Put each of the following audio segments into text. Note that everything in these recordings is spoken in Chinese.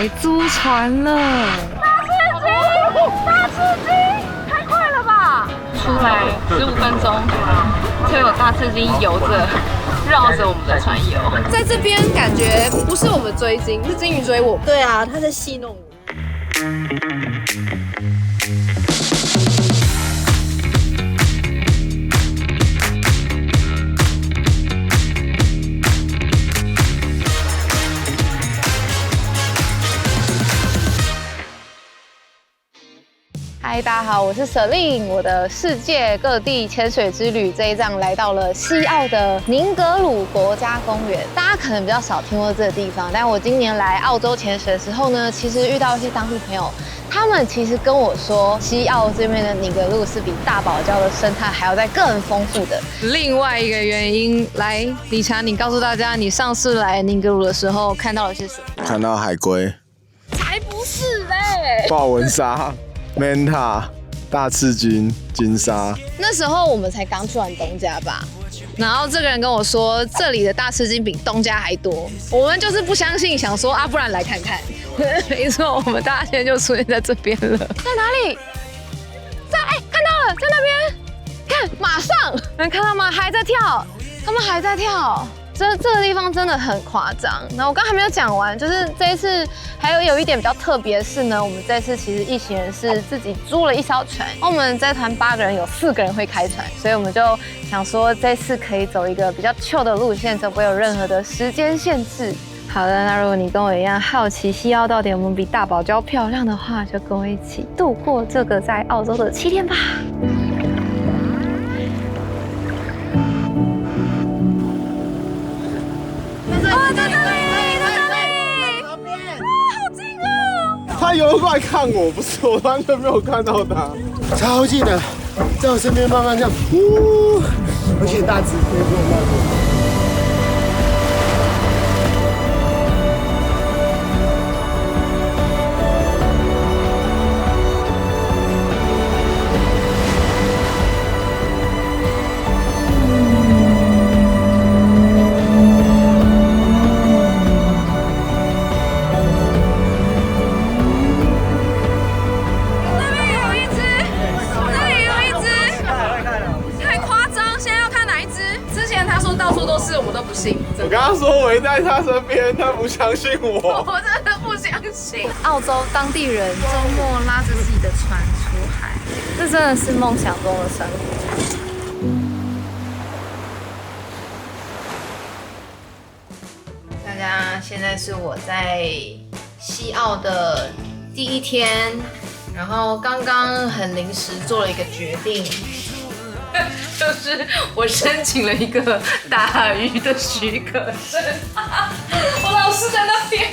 来租船了。大刺激，太快了吧！出来15分钟，就有大刺激游着，绕着我们的船游。在这边感觉不是我们追鲸，是鲸鱼追我们。对啊，他在戏弄我。嗨，大家好，我是 Celine。我的世界各地潜水之旅这一站来到了西澳的宁格鲁国家公园。大家可能比较少听过这个地方，但我今年来澳洲潜水的时候呢，其实遇到一些当地朋友，他们其实跟我说，西澳这边的宁格鲁是比大堡礁的生态还要再更丰富的。另外一个原因，来，理查，你告诉大家，你上次来宁格鲁的时候看到了些什么？看到海龟、才不是嘞！豹纹鲨、manta、大赤鲸、金鲨。那时候我们才刚去完东家吧，然后这个人跟我说，这里的大赤鲸比东家还多。我们就是不相信，想说啊，不然来看看。没错，我们大现在就出现在这边了。在哪里？在看到了，在那边。看，马上能看到吗？还在跳，他们还在跳。这个地方真的很夸张。然后我刚还没有讲完，就是这一次还有一点比较特别的是呢，我们这次其实一行人是自己租了一艘船。我们这团8个人有4个人会开船，所以我们就想说这次可以走一个比较 chill 的路线，就不会有任何的时间限制。好的，那如果你跟我一样好奇西澳到底有没有比大堡礁漂亮的话，就跟我一起度过这个在澳洲的7天吧。在这里，好近哦！他游过来看我，不是我完全没有看到他，超近的，在我身边慢慢这样，呼，而且大直飞过慢过。我跟他说围在他身边，他不相信我。我真的不相信。澳洲当地人周末拉着自己的船出海，这真的是梦想中的生活。大家，现在是我在西澳的第1天，然后刚刚很临时做了一个决定。就是我申请了一个打鱼的许可证，我老师在那边。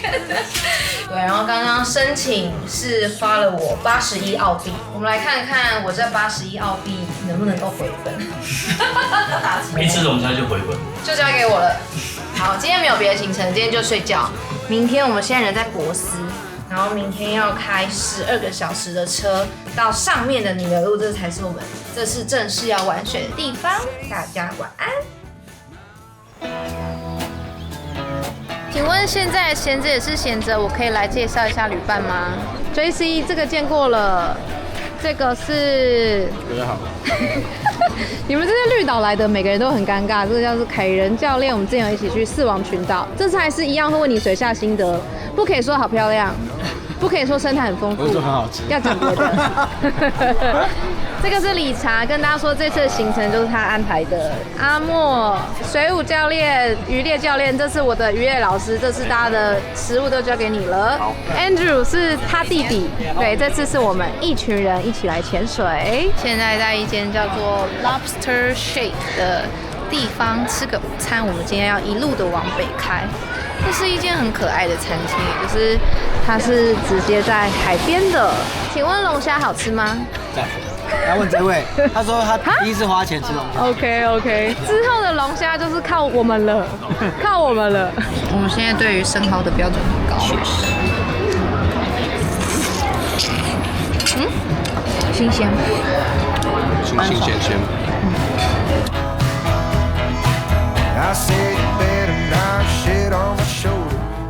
对，然后刚刚申请是花了我81澳币，我们来看看我这81澳币能不能够回本。没吃龙虾就回本，就交给我了。好，今天没有别的行程，今天就睡觉。明天我们现在人在博斯。然后明天要开12个小时的车到上面的宁格鲁，这才是我们这次正式要玩水的地方。大家晚安。请问现在闲着也是闲着，我可以来介绍一下旅伴吗 ？JC 这个见过了，这个是大家好。你们这些绿岛来的，每个人都很尴尬。这个叫做凯仁教练，我们之前有一起去4王群岛，这次还是一样会问你水下心得，不可以说好漂亮，不可以说生态很丰富，我说很好吃，要讲别的。这个是理查，跟大家说这次的行程就是他安排的。阿莫水舞教练、渔猎教练，这是我的渔猎老师，这次大家的食物都交给你了。Andrew 是他弟弟，对，这次是我们一群人一起来潜水。现在在一间叫做 Lobster Shake 的地方吃个午餐，我们今天要一路的往北开。这是一间很可爱的餐厅，就是它是直接在海边的。请问龙虾好吃吗？在。要问这位，他说他第一次花钱吃龙虾。OK， 之后的龙虾就是靠我们了，靠我们了。我们现在对于生蚝的标准很高。确实。新鲜。新鲜。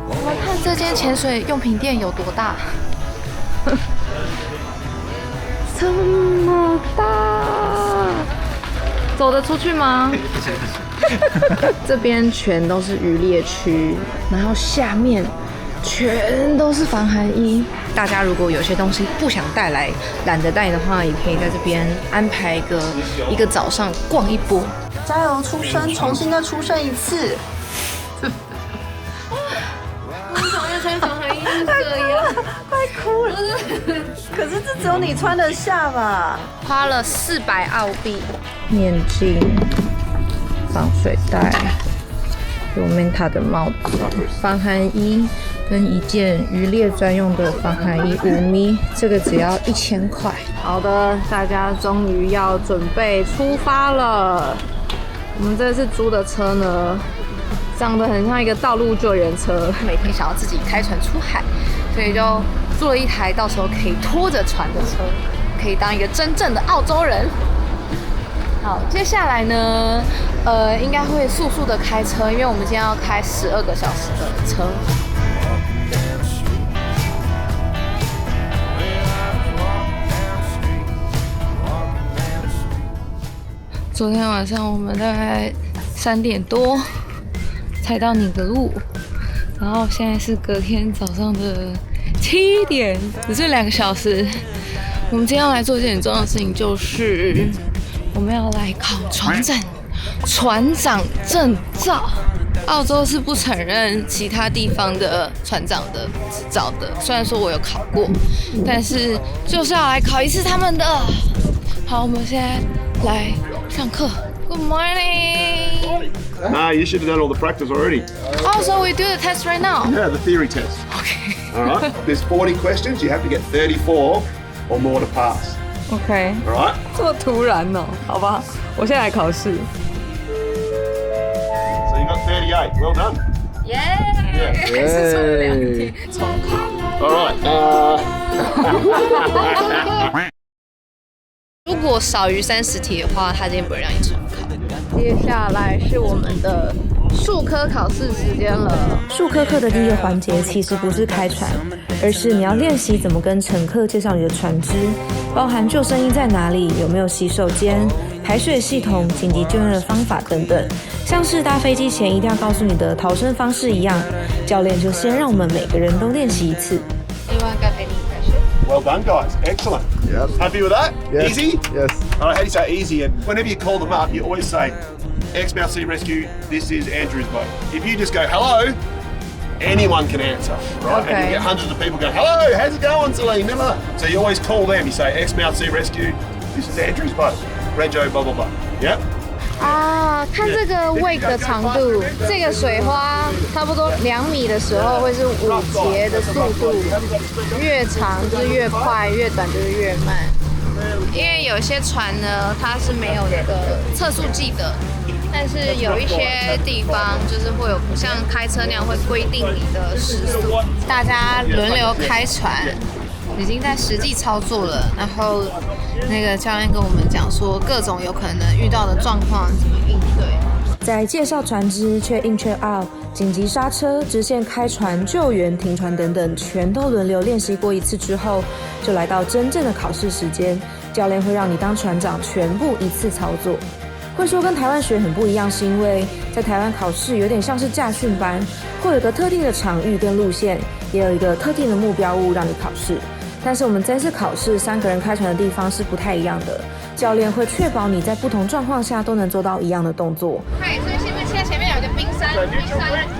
我们看这这间潜水用品店有多大？这么大，走得出去吗？这边全都是渔猎区，然后下面全都是防寒衣。大家如果有些东西不想带来，懒得带的话，也可以在这边安排一个早上逛一波。加油出生，重新再出生一次。为什么要穿防寒衣是这样？快哭了！可是这只有你穿得下吧？花了400澳币，面镜、防水袋、有 Menta 的帽子、防寒衣跟一件渔猎专用的防寒衣5米，这个只要1000块。好的，大家终于要准备出发了。我们这次租的车呢，长得很像一个道路救援车，每天想要自己开船出海，所以就租了一台到时候可以拖着船的车，可以当一个真正的澳洲人。好，接下来呢，应该会速速的开车，因为我们今天要开12个小时的车。昨天晚上我们大概3点多才到尼格路，然后现在是隔天早上的7点，只剩2个小时。我们今天要来做一件很重要的事情，就是我们要来考船长证照。澳洲是不承认其他地方的船长的执照的，虽然说我有考过，但是就是要来考一次他们的。好，我们现在来上课。Good morning. Nah, you should have done all the practice already. Oh, so we do the test right now. Yeah, the theory test. Okay. All right. There's 40 questions. You have to get 34 or more to pass. OK. All right. 这么突然哦，好吧，我现在来考试。So you got 38. Well done. Yeah. 是错了2天，重考。All right. 如果少于30题的话，他今天不会让你重考。接下来是我们的术科考试时间了。术科课的第一个环节其实不是开船，而是你要练习怎么跟乘客介绍你的船只，包含救生衣在哪里，有没有洗手间、排水系统、紧急救援的方法等等，像是搭飞机前一定要告诉你的逃生方式一样。教练就先让我们每个人都练习一次。Well done, guys. Excellent. Yep. Happy with that? Yes. Easy? Yes. All right, how do you say easy? And whenever you call them up, you always say, Exmouth Sea Rescue, this is Andrew's boat. If you just go, hello, anyone can answer, right? Okay. And you get hundreds of people going, hello, how's it going, Celine? So you always call them. You say, Exmouth Sea Rescue, this is Andrew's boat. Rego, blah, blah, blah. Yep. 啊，看这个 wake 的长度，这个水花差不多2米的时候会是5节的速度，越长就是越快，越短就是越慢。因为有些船呢，它是没有那个测速计的，但是有一些地方就是会有不像开车那样会规定你的时速，大家轮流开船。已经在实际操作了，然后那个教练跟我们讲说各种有可能遇到的状况怎么应对。在介绍船只、check in check out、紧急刹车、直线开船、救援、停船等等，全都轮流练习过一次之后，就来到真正的考试时间。教练会让你当船长，全部一次操作。会说跟台湾学很不一样，是因为在台湾考试有点像是驾训班，会有一个特定的场域跟路线，也有一个特定的目标物让你考试。但是我们这次考试3个人开船的地方是不太一样的，教练会确保你在不同状况下都能做到一样的动作。对，所以现在前面有一个冰山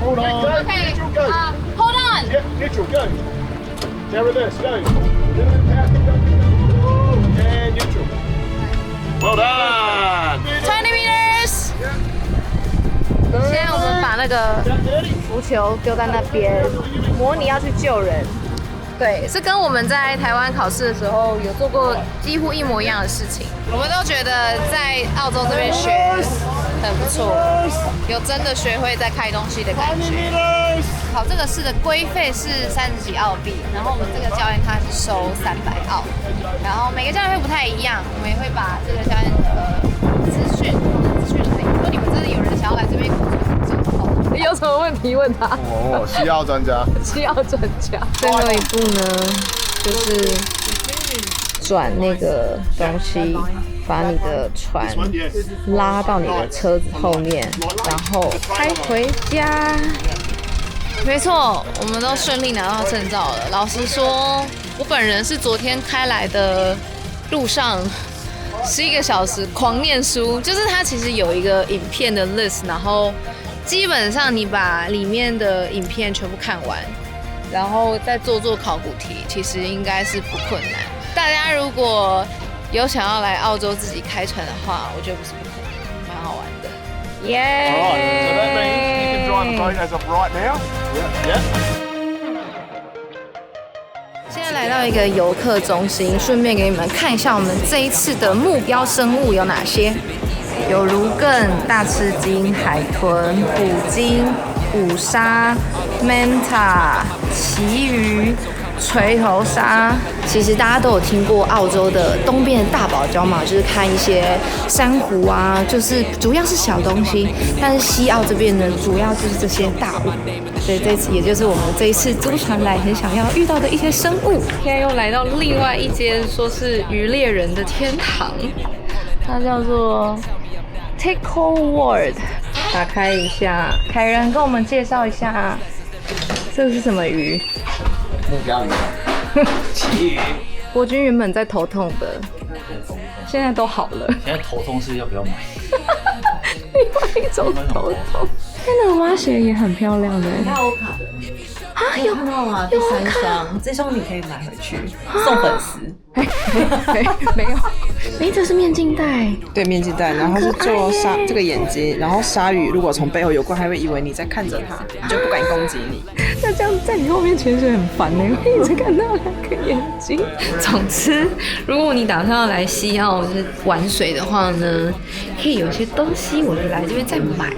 Hold on. OK， Go. Hold on. Yep, neutral, go. Now reverse, go. And neutral. Well done. 20 meters。现在我们把那个浮球丢在那边，模拟要去救人。对，是跟我们在台湾考试的时候有做过几乎一模一样的事情。我们都觉得在澳洲这边学很不错，有真的学会在开东西的感觉。考这个试的规费是30几澳币，然后我们这个教练他是收300澳，然后每个教练会不太一样，我们也会把这个教练的资讯可以。如果你们真的有人想要来这边考证的话，有什么问题问他。哦，西澳专家。西澳专家。最后一步呢，就是转那个东西，把你的船拉到你的车子后面，然后开回家。没错，我们都顺利拿到证照了。老实说，我本人是昨天开来的路上11个小时狂念书，就是它其实有一个影片的 list， 然后基本上你把里面的影片全部看完，然后再做考古题，其实应该是不困难。大家如果有想要来澳洲自己开船的话，我觉得不是不可能，蛮好玩的。耶！ Alright, so that means you can drive a boat as of right now. Yeah. 现在来到一个游客中心，顺便给你们看一下我们这一次的目标生物有哪些，有芦艮、大翅鲸、海豚、虎鲸、虎鲨、manta、旗鱼、锤头鲨。其实大家都有听过澳洲的东边的大堡礁嘛，就是看一些珊瑚啊，就是主要是小东西。但是西澳这边呢，主要就是这些大物。所以这次也就是我们这一次租船来很想要遇到的一些生物。现在又来到另外一间说是渔猎人的天堂，它叫做 Tickle World。打开一下，凯仁跟我们介绍一下，这是什么鱼？目标鱼，旗鱼。国军原本在头痛的，现在都好了。现在头痛是要不要买？另外一种头痛。那个蛙鞋也很漂亮的。那欧卡的啊，有看到吗？第3双，这双你可以买回去送粉丝。没有，这是面镜带。对，面镜带，然后是做鲨这个眼睛，然后鲨鱼如果从背后游过，还会以为你在看着它，就不敢攻击你。那这样在你后面潜水很烦呢，会一直看到2个眼睛。总之，如果你打算要来西澳就是玩水的话呢，可以有一些东西，我就来这边再买，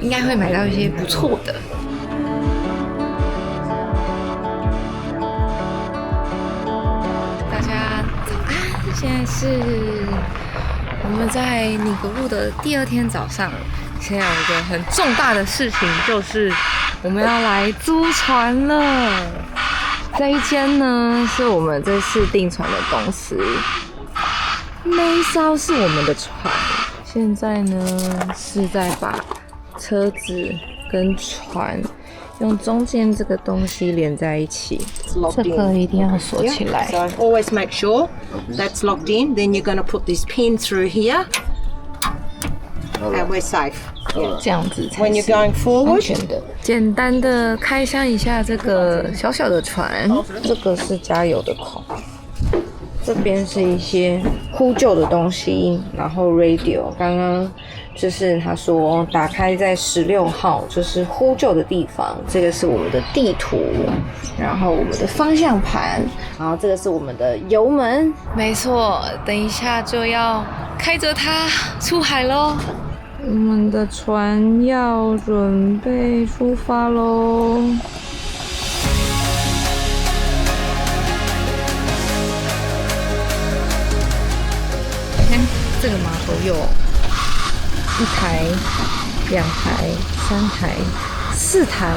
应该会买到一些不错的。大家早安，现在是我们在尼格路的第2天早上。现在有一个很重大的事情，就是我们要来租船了。这一间呢是我们这次订船的公司，那一艘是我们的船。现在呢是在把车子跟船用中间这个东西连在一起，这个一定要锁起来。 So always make sure that's locked in. Then you're going to put this pin through here, and we're safe. 这样子才 When you're 是 going 安 forward, 全的。简单的开箱一下这个小小的船，这个是加油的孔，这边是一些呼救的东西，然后 radio 刚刚就是他说打开在16号，就是呼救的地方。这个是我们的地图，然后我们的方向盘，然后这个是我们的油门。没错，等一下就要开着它出海咯。我们的船要准备出发咯。这个码头有1台、2台、3台、4台，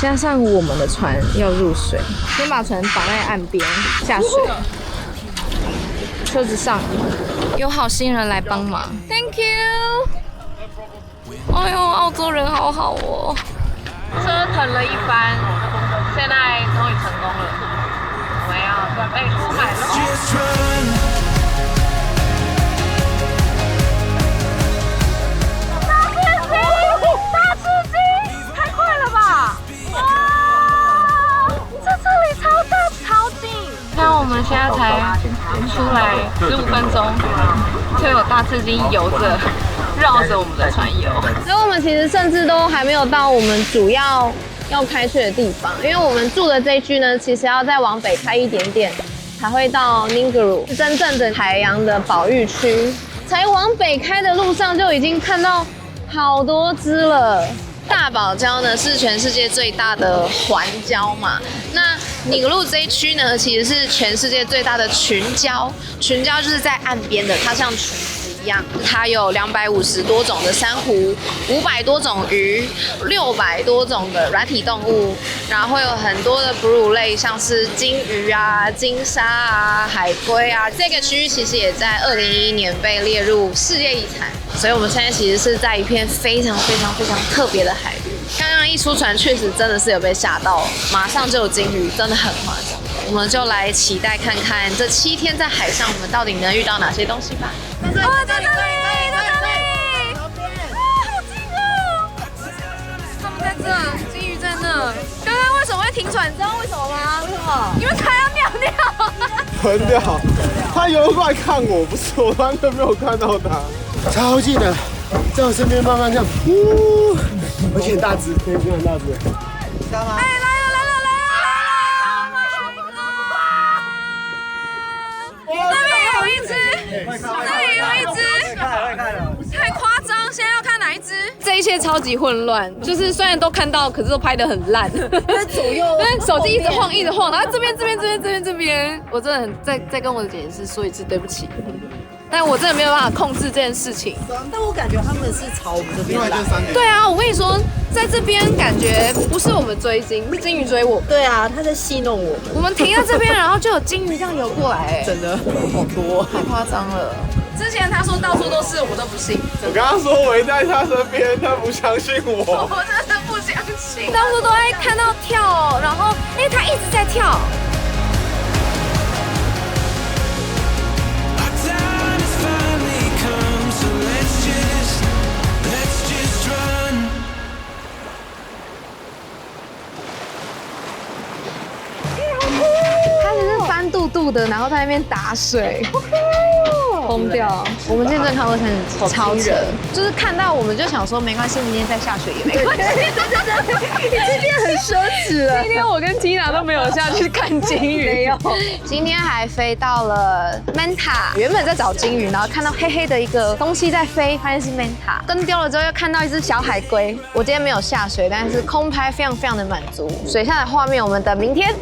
加上我们的船要入水。先把船绑在岸边下水，车子上有好心人来帮忙 ，Thank you。哎呦，澳洲人好好哦。折腾了一番，现在终于成功了，我们要准备出海喽。大吃鸡，太快了吧！哇，这里超大超近。看我们现在才出来15分钟，就有大翅鲸游着。绕着我们的船游，所以我们其实甚至都还没有到我们主要开去的地方，因为我们住的这一区呢，其实要再往北开一点点，才会到 Ningaloo 真正的海洋的保育区。才往北开的路上就已经看到好多只了。大堡礁呢是全世界最大的环礁嘛，那尼格路这一区呢其实是全世界最大的群礁，群礁就是在岸边的，它像裙子一样。样，它有250多种的珊瑚，500多种鱼，600多种的软体动物，然后会有很多的哺乳类，像是金鱼啊、金鲨啊、海龟啊。这个区域其实也在2011年被列入世界遗产，所以我们现在其实是在一片非常特别的海域。刚刚一出船，确实真的是有被吓到，马上就有鲸鱼，真的很夸张。我们就来期待看看这7天在海上，我们到底能遇到哪些东西吧。在这里，在这里，好近哦！他们在这，金鱼在那。刚刚为什么会停船？你知道为什么吗？为什么？因为他要尿尿。很屌，他游过来看我，不是我完全没有看到他，超近的，在我身边慢慢这样，呼，而且很大只，非常大只，知道吗？哎，来了！那边有一只，那里有一只，太夸张！现在要看哪一只？这一切超级混乱，就是虽然都看到，可是都拍得很烂。在左右，但手机一直晃，然后这边，我真的很再跟我的剪辑师说一次对不起。但我真的没有办法控制这件事情。但我感觉他们是朝我们这边来。对啊，我跟你说，在这边感觉不是我们追鲸，是鲸鱼追我们。对啊，他在戏弄我们。我们停在这边，然后就有鲸鱼这样游过来，真的好多，太夸张了。之前他说到处都是，我都不信。我刚刚说围在他身边，他不相信我。我真的不相信。当初都在看到跳，然后他一直在跳。他只是翻肚肚的，然后在那边打水，疯掉！我们今天真的看过30集，超扯，就是看到我们就想说没关系，明天再下水也没关系。今天很奢侈了。今天我跟 Tina 都没有下去看鲸鱼，没有。今天还飞到了 Manta， 原本在找鲸鱼，然后看到黑黑的一个东西在飞，发现是 Manta。跟丢了之后又看到一只小海龟。我今天没有下水，但是空拍非常的满足。水下的画面我们等明天。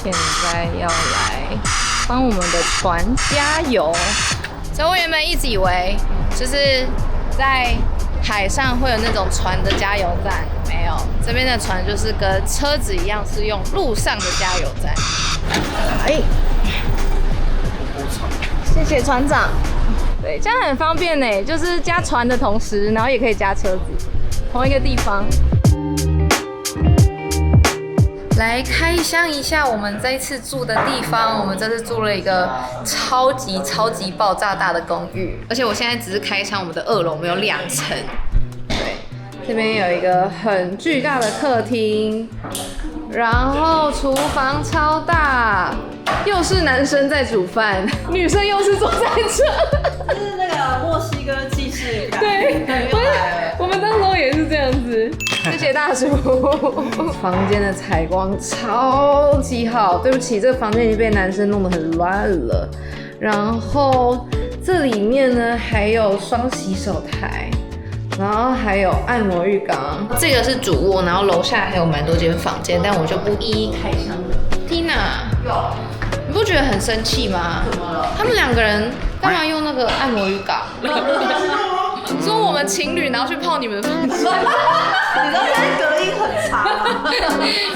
现在要来帮我们的船加油，所以我原本一直以为就是在海上会有那种船的加油站，没有，这边的船就是跟车子一样，是用路上的加油站。哎，谢谢船长。对，这样很方便呢，就是加船的同时，然后也可以加车子，同一个地方。来开箱一下我们这一次住的地方，我们这次住了一个超级爆炸大的公寓，而且我现在只是开箱我们的2楼，我们有2层。对，这边有一个很巨大的客厅，然后厨房超大，又是男生在煮饭，女生又是坐在这，就是那个墨西哥既视感。对，我们当时也是这样子。谢谢大叔。房间的采光超级好，对不起，这个房间已经被男生弄得很乱了。然后这里面呢还有双洗手台，然后还有按摩浴缸。这个是主卧，然后楼下还有蛮多间房间，但我就不一一开箱了。Tina， 你不觉得很生气吗？怎么了？他们2个人干嘛用那个按摩浴缸？说我们情侣然后去泡你们的房间，你知道现在隔音很差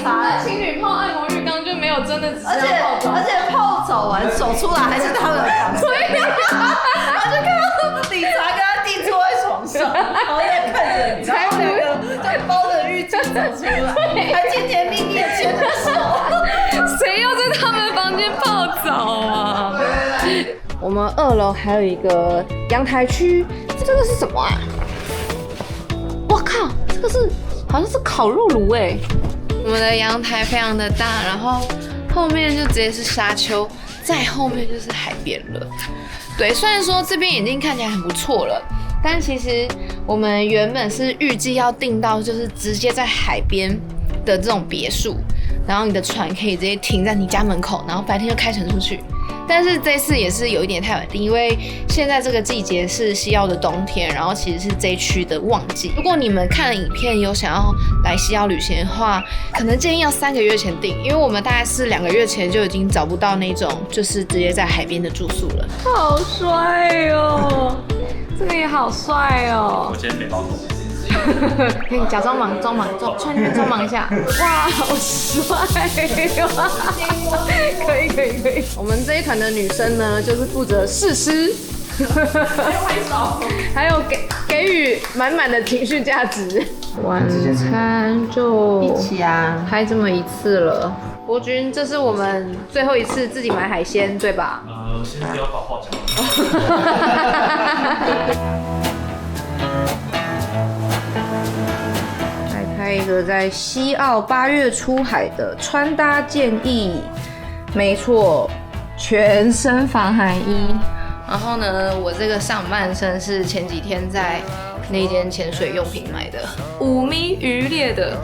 吗？情侣泡按摩浴缸就没有真的只是而且泡澡完走出来还是他们的房间，然后就看到理查跟他弟坐在床上，然后在看着你，然后2个在包着浴巾走出来，还甜甜蜜蜜的牵着手。谁要在他们房间泡澡啊？我们2楼还有一个阳台区，这个是什么啊？我靠，这个是好像是烤肉炉哎。我们的阳台非常的大，然后后面就直接是沙丘，再后面就是海边了。对，虽然说这边已经看起来很不错了，但其实我们原本是预计要订到就是直接在海边的这种别墅，然后你的船可以直接停在你家门口，然后白天就开船出去。但是这次也是有一点太稳定，因为现在这个季节是西澳的冬天，然后其实是这一区的旺季。如果你们看了影片有想要来西澳旅行的话，可能建议要3个月前订，因为我们大概是2个月前就已经找不到那种就是直接在海边的住宿了。好帅哦，这个也好帅哦。我今天没包头。可以假装忙，穿那边装忙一下。哇，好帅哦！可以。我们这一团的女生呢，就是负责试吃，还有给予满满的情绪价值。晚餐就一起啊，拍这么一次了。国军，这是我们最后一次自己买海鲜，对吧？先不要搞话讲。拍一个在西澳8月出海的穿搭建议，没错，全身防寒衣。然后呢，我这个上半身是前几天在那间潜水用品买的，5米鱼猎的。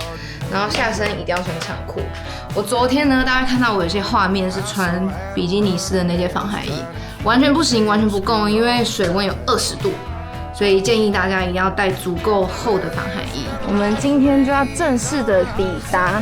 然后下身一定要穿长裤。我昨天呢，大家看到我有些画面是穿比基尼式的那些防寒衣，完全不行，完全不够，因为水温有20度。所以建议大家一定要带足够厚的防寒衣。我们今天就要正式的抵达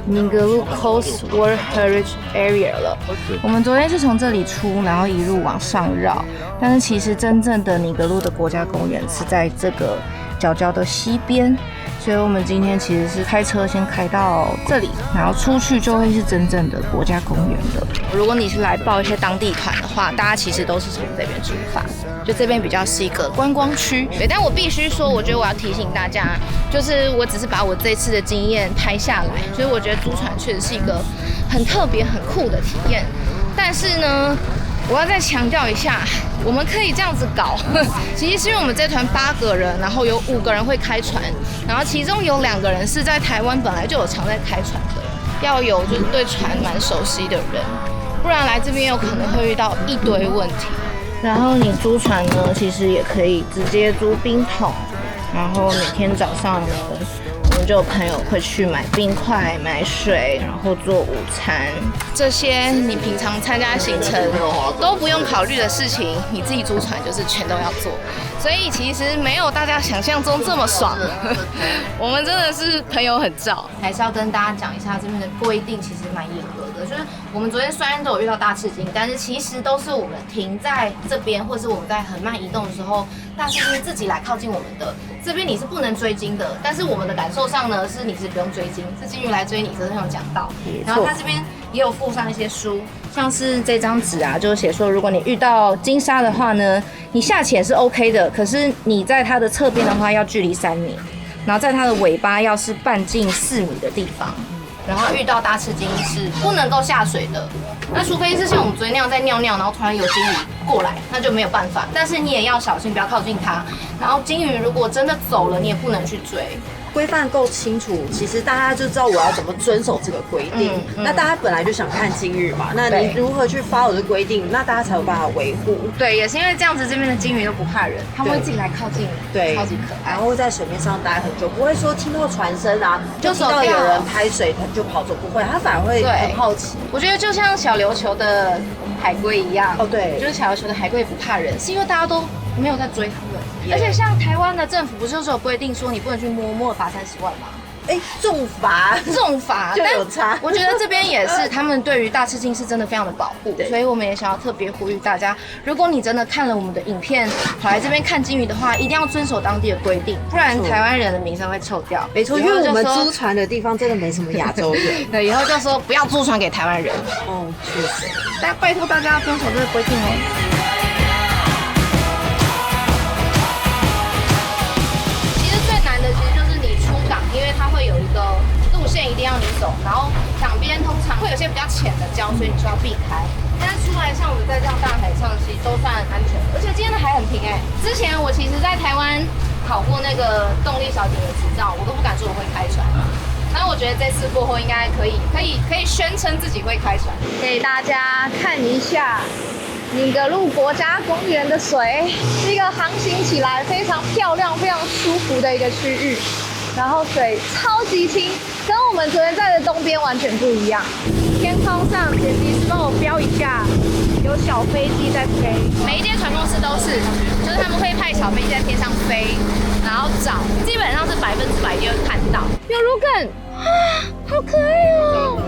尼格鲁 Coast World Heritage Area 了。我们昨天是从这里出，然后一路往上绕，但是其实真正的尼格鲁的国家公园是在这个角的西边。所以我们今天其实是开车先开到这里，然后出去就会是真正的国家公园的。如果你是来报一些当地团的话，大家其实都是从这边出发，就这边比较是一个观光区。对，但我必须说，我觉得我要提醒大家，就是我只是把我这次的经验拍下来，所以我觉得租船确实是一个很特别、很酷的体验。但是呢，我要再强调一下，我们可以这样子搞，其实是因为我们这团8个人，然后有5个人会开船，然后其中有2个人是在台湾本来就有常在开船的，要有就是对船蛮熟悉的人，不然来这边有可能会遇到一堆问题。然后你租船呢，其实也可以直接租冰桶，然后每天早上呢，我们就有朋友会去买冰块、买水，然后做午餐。这些你平常参加行程都不用考虑的事情，你自己租船就是全都要做。所以其实没有大家想象中这么爽。我们真的是朋友很照，还是要跟大家讲一下这边的规定其实蛮严格的。就是我们昨天虽然都有遇到大吃惊，但是其实都是我们停在这边，或是我们在很慢移动的时候，大吃惊自己来靠近我们的。这边你是不能追鲸的，但是我们的感受上呢，是你是不用追鲸，是鲸鱼来追你，这是有讲到。然后他这边也有附上一些书，像是这张纸啊，就是写说，如果你遇到鲸鲨的话呢，你下潜是 OK 的，可是你在它的侧边的话要距离3米，然后在它的尾巴要是半径4米的地方。然后遇到大吃鲸是不能够下水的，那除非是像我们昨天那样在尿尿，然后突然有鲸鱼过来，那就没有办法。但是你也要小心，不要靠近它。然后鲸鱼如果真的走了，你也不能去追。规范够清楚，其实大家就知道我要怎么遵守这个规定。那大家本来就想看鲸鱼嘛，那你如何去 follow 这规定，那大家才有办法维护。对，也是因为这样子，这边的鲸鱼都不怕人，他们会自己来靠近你，对，超级可爱。然后会在水面上待很久，不会说听到船声啊，就听到有人拍水就跑走，不会，他反而会很好奇。我觉得就像小琉球的海龟一样，哦对，就是小琉球的海龟不怕人，是因为大家都没有在追他们。而且像台湾的政府不是有规定说你不能去摸了罚30万吗？重罚就有差。我觉得这边也是，他们对于大吃鲸是真的非常的保护，所以我们也想要特别呼吁大家，如果你真的看了我们的影片，跑来这边看鲸鱼的话，一定要遵守当地的规定，不然台湾人的名声会臭掉。没错，因为我们租船的地方真的没什么亚洲人。对，以后就说不要租船给台湾人。哦，确实。但拜托大家要遵守这个规定哦。因为它会有一个路线一定要你走，然后港边通常会有些比较浅的礁，所以你就要避开。但是出来像我们在这样大海上，其实都算安全的，而且今天的海很平哎。之前我其实在台湾考过那个动力小姐的执照，我都不敢说我会开船。那我觉得这次过后应该可以宣称自己会开船，给大家看一下尼格鲁国家公园的水，是一个航行起来非常漂亮、非常舒服的一个区域。然后水超级清，跟我们昨天在的东边完全不一样。天空上，剪辑师帮我标一下，有小飞机在飞。每一间船公司都是，就是他们会派小飞机在天上飞，然后找，基本上是100%就会看到。有芦梗啊，好可爱哦！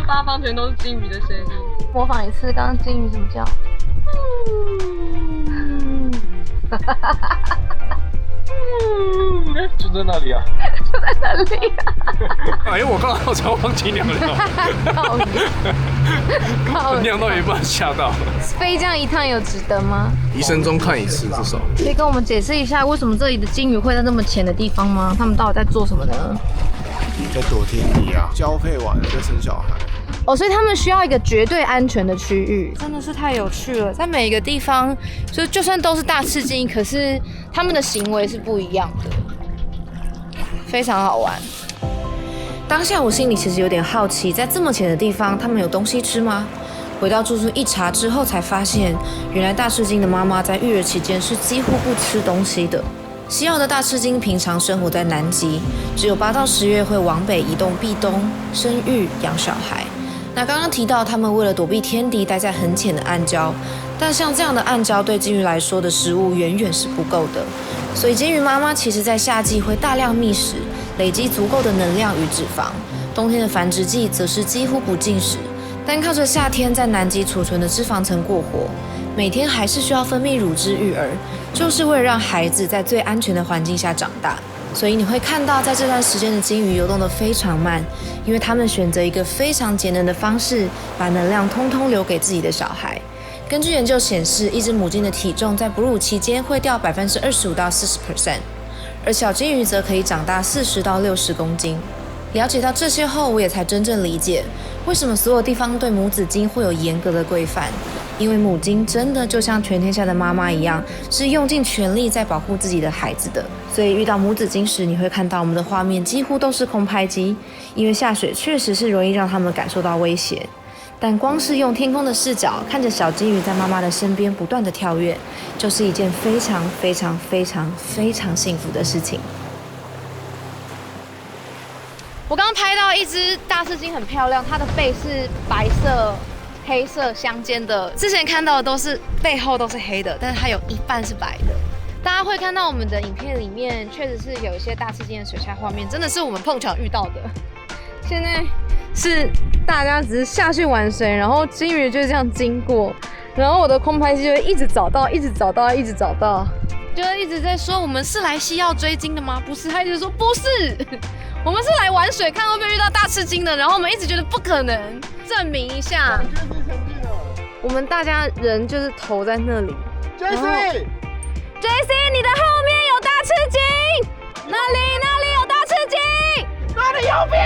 八方全都是金鱼的声音。模仿一次，刚刚金鱼怎么叫？就在那里啊！就在那里啊！哎，我刚好才忘记尿了，尿到一半吓到。飞这样一趟有值得吗？一生中看一次至少。可以跟我们解释一下，为什么这里的金鱼会在那么浅的地方吗？他们到底在做什么呢？在躲天敌啊，交配完了再生小孩。哦，所以他们需要一个绝对安全的区域，真的是太有趣了。在每一个地方，就算都是大赤金，可是他们的行为是不一样的，非常好玩。当下我心里其实有点好奇，在这么浅的地方，他们有东西吃吗？回到住宿一查之后，才发现原来大赤金的妈妈在育儿期间是几乎不吃东西的。西澳的大赤金平常生活在南极，只有8到10月会往北移动避冬、生育、养小孩。那刚刚提到，他们为了躲避天敌，待在很浅的暗礁，但像这样的暗礁对金鱼来说的食物远远是不够的，所以金鱼妈妈其实在夏季会大量觅食，累积足够的能量与脂肪。冬天的繁殖季则是几乎不进食，单靠着夏天在南极储存的脂肪层过活，每天还是需要分泌乳汁育儿，就是为了让孩子在最安全的环境下长大。所以你会看到，在这段时间的金鱼游动得非常慢，因为他们选择一个非常节能的方式，把能量通通留给自己的小孩。根据研究显示，一只母金的体重在哺乳期间会掉25%到40%，而小金鱼则可以长大40到60公斤。了解到这些后，我也才真正理解，为什么所有地方对母子金会有严格的规范。因为母金真的就像全天下的妈妈一样，是用尽全力在保护自己的孩子的。所以遇到母子金时，你会看到我们的画面几乎都是空拍机，因为下水确实是容易让他们感受到威胁。但光是用天空的视角看着小金鱼在妈妈的身边不断的跳跃，就是一件非常非常非常非常幸福的事情。我刚刚拍到一只大赤金，很漂亮，它的背是白色、黑色相间的。之前看到的都是背后都是黑的，但是它有一半是白的。大家会看到我们的影片里面，确实是有一些大赤金的水下画面，真的是我们碰巧遇到的。现在是大家只是下去玩水，然后金鱼就这样经过，然后我的空拍机就会一直找到，一直找到，一直找到，就是一直在说我们是来西澳追金的吗？不是，他一直说不是。我们是来玩水，看会不会遇到大赤金的，然后我们一直觉得不可能，证明一下。我们大家人就是投在那里。Jessie， 你的后面有大赤金，那里有大赤金，那里右边。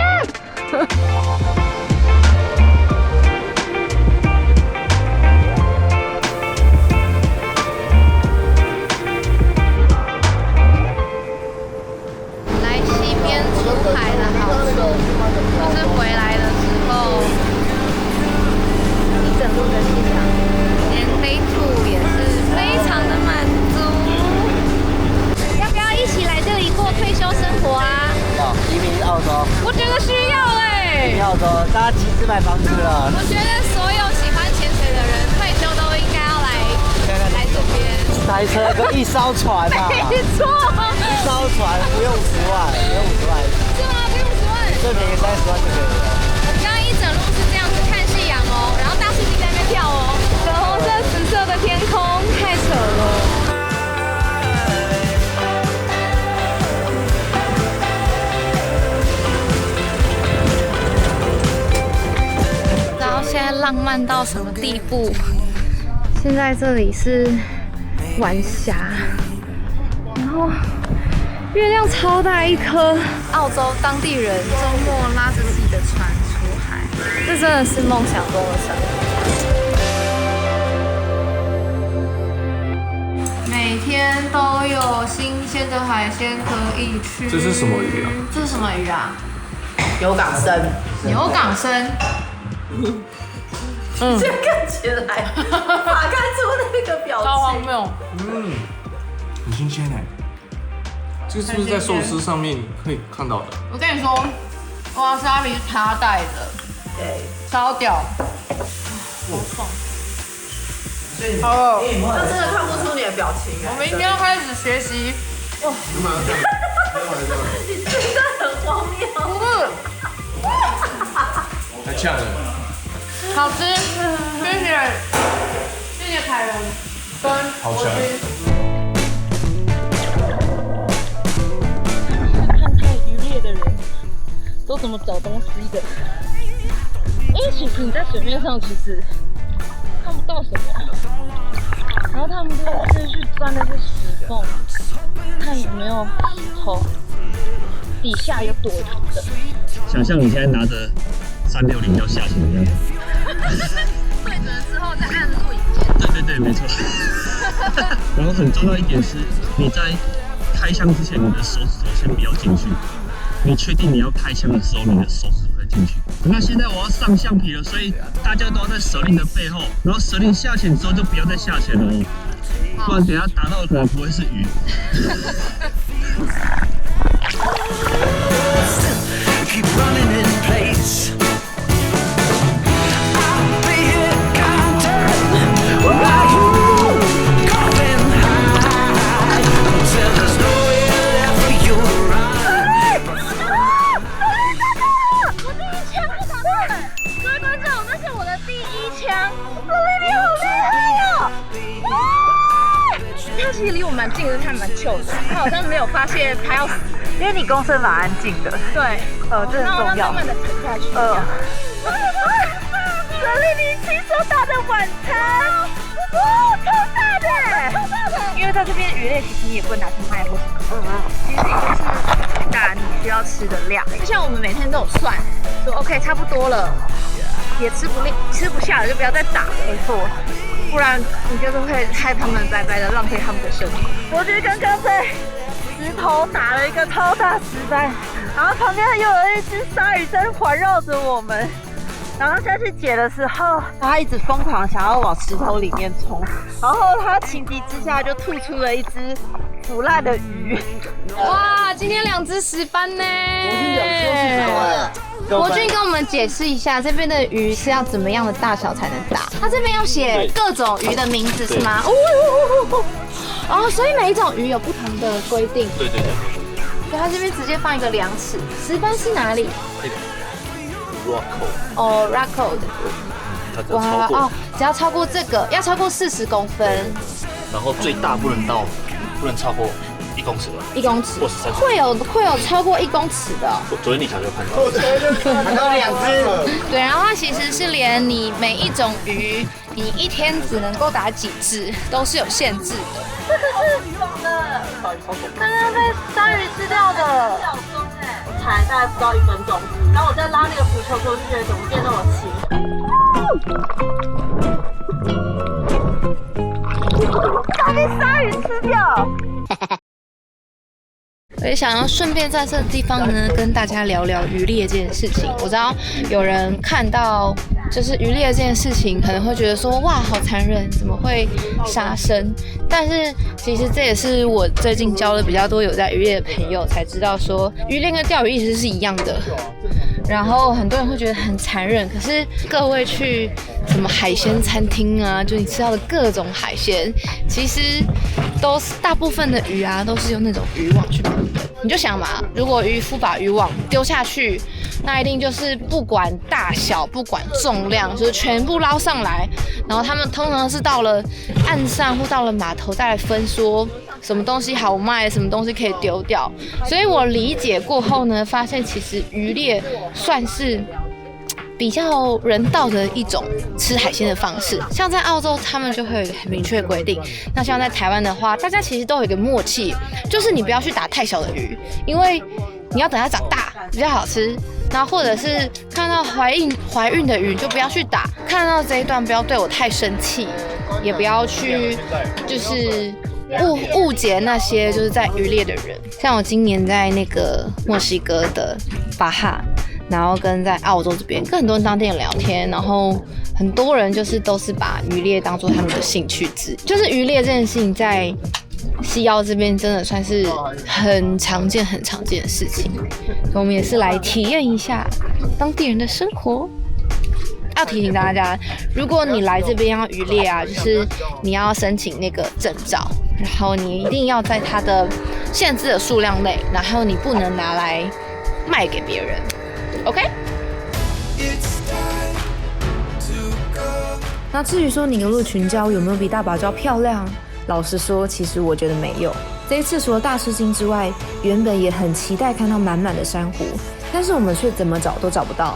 海的好处就是回来的时候，一整路的气场，连飞兔也是非常的满足。要不要一起来这里过退休生活啊？移民澳洲，我觉得需要哎。要走，大家集资买房子了。我觉得所有喜欢潜水的人，退休都应该要来这边。台车跟一艘船啊，没错，一艘船不用50万，不用50万，是吗？不用50万，最便宜30万就可以了。我们刚刚一整路是这样子看夕阳哦，然后大司机在那边跳哦，粉红色、紫色的天空，太扯了。现在浪漫到什么地步？现在这里是晚霞，然后月亮超大一颗。澳洲当地人周末拉着自己的船出海，这真的是梦想中的生活。每天都有新鲜的海鲜可以吃。这是什么鱼啊？这是什么鱼啊？有港生，牛港生。这看起来法看出那个表情，超荒谬。很新鲜哎。这是不是在寿司上面可以看到的？我跟你说，哇沙比是他带的，对，超屌，好爽。他真的看不出你的表情。我明天要开始学习。你真的很荒谬。太呛了。好吃，谢谢凯伦跟好香。看看渔猎的人都怎么找东西的，因为其实你在水面上其实看不到什么，然后他们就是去钻那些石缝，看有没有石头，底下有躲鱼的。想象你现在拿着360要下潜一样。对准之后再按录影键。对，没错。然后很重要一点是，你在开枪之前，你的手指头先不要进去。你确定你要开枪的时候，你的手指头才进去。那现在我要上橡皮了，所以大家都要在蛇令的背后，然后蛇令下潜之后就不要再下潜了哦，不然等一下打到的可能不会是鱼。他其实离我蛮近的，他蛮糗的，他好像没有发现他要死，因为你公升蛮安静的。对，这很重要。慢慢的沉下去。舍利尼亲手打的晚餐，哇，超大的，超大的。因为在这边鱼类其实你也不能拿去卖或什么，其实已经是大你需要吃的量。就像我们每天都有算，说 OK 差不多了，也吃不下了就不要再打了。没错。不然你就是会害他们白白的浪费他们的生命。我觉得刚刚在石头打了一个超大石斑，然后旁边又有一只鲨鱼在环绕着我们，然后下去解的时候，它一直疯狂想要往石头里面冲，然后它情急之下就吐出了一只腐烂的鱼。哇，今天2只石斑呢！国俊跟我们解释一下，这边的鱼是要怎么样的大小才能打？他这边要写各种鱼的名字是吗？哦，所以每一种鱼有不同的规定。对。所以他这边直接放一个量尺。石斑是哪里 ？Rocko。哦 ，Rocko 的。哇哦，只要超过这个，要超过40公分。然后最大不能超过1公尺的。1公尺。或是30。会有超过1公尺的。昨天你才就看到。看到2只。对，然后它其实是连你每一种鱼，你一天只能够打几只，都是有限制的。这个是鱼网的，刚刚被鲨鱼吃掉的。才大概不到1分钟，然后我在拉那个浮球的时候，就觉得怎么变那么轻。它被鲨鱼吃掉。我也想要顺便在这个地方呢，跟大家聊聊渔猎这件事情。我知道有人看到就是渔猎这件事情，可能会觉得说，哇，好残忍，怎么会杀生？但是其实这也是我最近交了比较多有在渔猎的朋友才知道说，渔猎跟钓鱼其实是一样的。然后很多人会觉得很残忍，可是各位去什么海鲜餐厅啊，就你吃到的各种海鲜，其实都是大部分的鱼啊，都是用那种渔网去捕的。你就想嘛，如果渔夫把渔网丢下去，那一定就是不管大小、不管重量，就是全部捞上来，然后他们通常是到了岸上或到了码头再来分说什么东西好卖，什么东西可以丢掉。所以我理解过后呢，发现其实渔猎算是比较人道的一种吃海鲜的方式。像在澳洲，他们就会有一个很明确的规定。那像在台湾的话，大家其实都有一个默契，就是你不要去打太小的鱼，因为你要等它长大比较好吃。然后或者是看到怀孕的鱼就不要去打。看到这一段不要对我太生气，也不要去就是误解那些就是在渔猎的人。像我今年在那个墨西哥的巴哈，然后跟在澳洲这边跟很多人当地人聊天，然后很多人就是都是把渔猎当作他们的兴趣之一，就是渔猎这件事情在西澳这边真的算是很常见的事情。我们也是来体验一下当地人的生活。要提醒大家，如果你来这边要渔猎啊，就是你要申请那个证照，然后你一定要在它的限制的数量内，然后你不能拿来卖给别人。OK？ 那至于说尼格路群礁有没有比大堡礁漂亮？老实说，其实我觉得没有。这一次除了大吃惊之外，原本也很期待看到满满的珊瑚，但是我们却怎么找都找不到。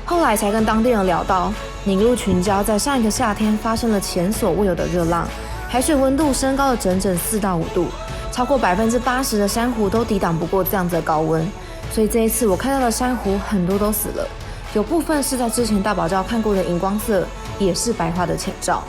后来才跟当地人聊到，尼格路群礁在上一个夏天发生了前所未有的热浪，海水温度升高了整整4到5度，超过80%的珊瑚都抵挡不过这样子的高温。所以这一次我看到的珊瑚很多都死了，有部分是在之前大堡礁看过的荧光色，也是白化的浅沼。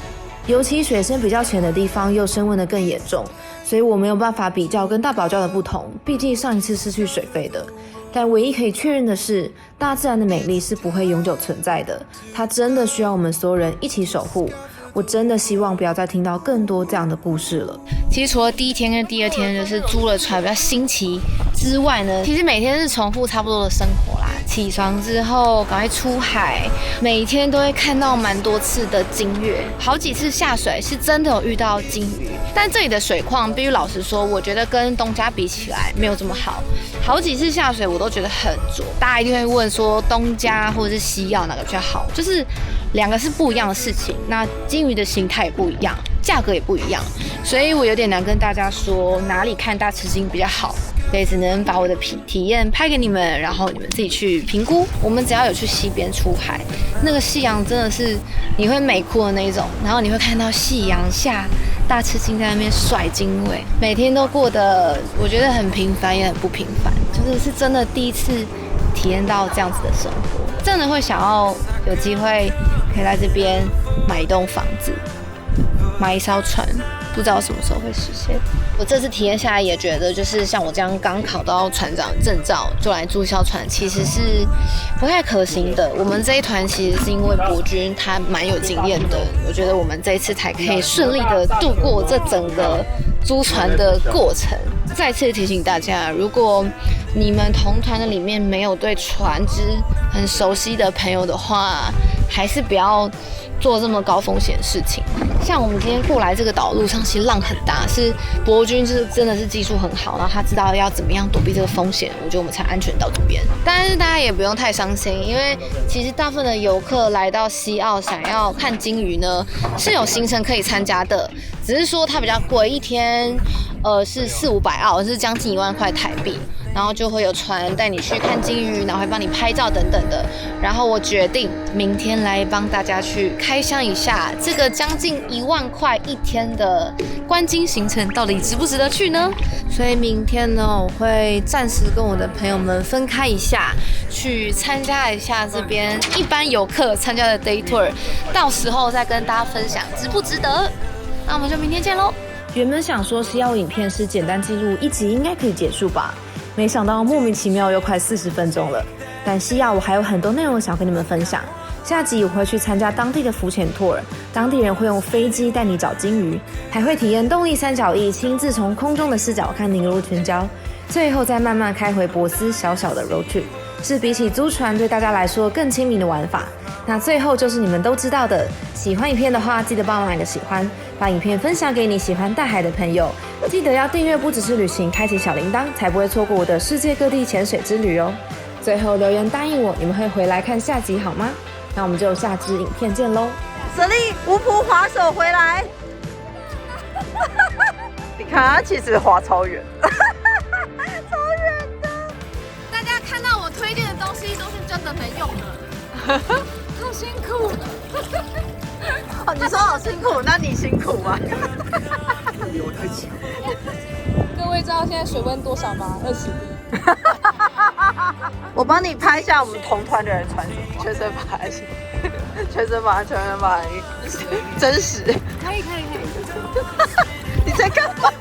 尤其水深比较浅的地方又升温得更严重，所以我没有办法比较跟大堡礁的不同，毕竟上一次是去水肺的。但唯一可以确认的是，大自然的美丽是不会永久存在的，它真的需要我们所有人一起守护。我真的希望不要再听到更多这样的故事了。其实除了第一天跟第二天就是租了船比较新奇之外呢，其实每天是重复差不多的生活啦。起床之后赶快出海，每天都会看到蛮多次的鲸跃，好几次下水是真的有遇到鲸鱼。但这里的水况必须老实说，我觉得跟东家比起来没有这么好。好几次下水我都觉得很浊，大家一定会问说东家或者是西澳哪个比较好，就是两个是不一样的事情。那鲸鱼的形态也不一样，价格也不一样，所以我有点难跟大家说哪里看大吃鲸比较好，所以只能把我的体验拍给你们，然后你们自己去评估。我们只要有去西边出海，那个夕阳真的是你会美哭的那一种，然后你会看到夕阳下大吃鲸在那边甩鲸尾，每天都过得我觉得很平凡也很不平凡，就是真的第一次体验到这样子的生活，真的会想要有机会可以在这边买一栋房子，买一艘船，不知道什么时候会实现。我这次体验下来也觉得，就是像我这样刚考到船长证照就来租一艘船，其实是不太可行的。我们这一团其实是因为博君他蛮有经验的，我觉得我们这一次才可以顺利的度过这整个租船的过程。再次提醒大家，如果你们同团的里面没有对船只很熟悉的朋友的话，还是不要做这么高风险的事情。像我们今天过来这个岛路上，其实浪很大，是博君是真的是技术很好，然后他知道要怎么样躲避这个风险，我觉得我们才安全到这边。但是大家也不用太伤心，因为其实大部分的游客来到西澳想要看鲸鱼呢，是有行程可以参加的，只是说它比较贵，一天是400-500澳，是将近1万块台币。然后就会有船带你去看鲸鱼，然后会帮你拍照等等的。然后我决定明天来帮大家去开箱一下这个将近1万块一天的观鲸行程到底值不值得去呢？所以明天呢，我会暂时跟我的朋友们分开一下，去参加一下这边一般游客参加的 day tour， 到时候再跟大家分享值不值得。那我们就明天见喽。原本想说西澳影片是简单记录，一集应该可以结束吧。没想到莫名其妙又快40分钟了，但西澳我还有很多内容想跟你们分享。下集我会去参加当地的浮潜 tour， 当地人会用飞机带你找鲸鱼，还会体验动力三角翼，亲自从空中的视角看尼格路群礁，最后再慢慢开回博斯小小的 road trip。是比起租船对大家来说更亲民的玩法。那最后就是你们都知道的，喜欢影片的话，记得帮我买个喜欢，把影片分享给你喜欢大海的朋友。记得要订阅不只是旅行，开启小铃铛，才不会错过我的世界各地潜水之旅哦。最后留言答应我，你们会回来看下集好吗？那我们就下支影片见喽。舍利无仆滑手回来，你看他其实滑超远，超远的。大家看到我推荐的东西都是真的能用的，好辛苦。哦，你说好辛苦，那你辛苦吗？流太强。各位知道现在水温多少吗？20度。我帮你拍一下我们同团的人穿什么，全身白，全身白，全身白，真实。可以。你在干嘛？